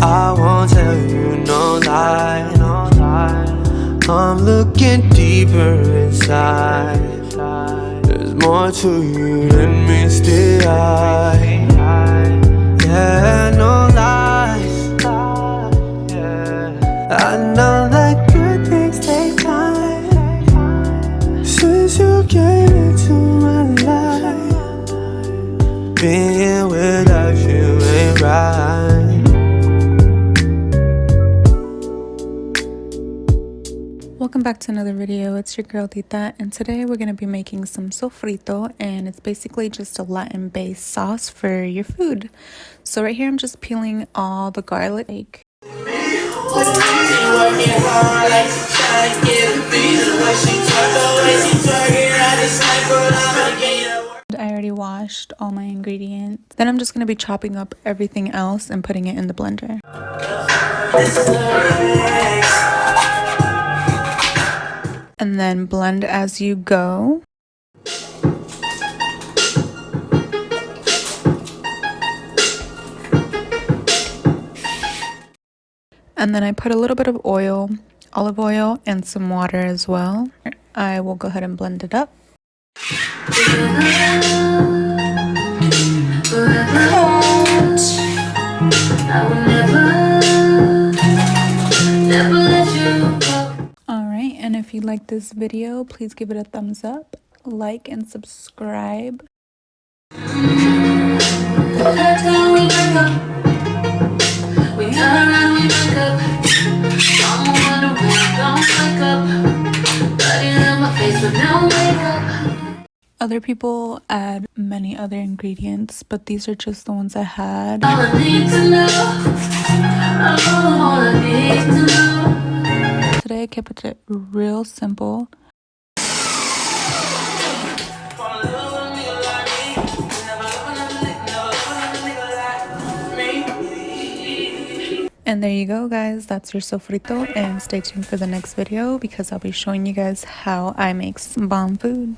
I won't tell you no lie. I'm looking deeper inside. There's more to you than meets the eye. Yeah, no lies. I know that good things take time. Since you came into my life, being without you ain't right. Welcome back to another video. It's your girl Tita, and today we're going to be making some sofrito, and it's basically just a Latin based sauce for your food. So right here I'm just peeling all the garlic. I already washed all my ingredients. Then I'm just going to be chopping up everything else and putting it in the blender. And then blend as you go. And then I put a little bit of oil, olive oil, and some water as well. I will go ahead and blend it up. Alright, and if you like this video, please give it a thumbs up, like, and subscribe. Other people add many other ingredients, but these are just the ones I had. All I need to know. Today I kept it real simple. And there you go, guys. That's your sofrito, and stay tuned for the next video because I'll be showing you guys how I make some bomb food.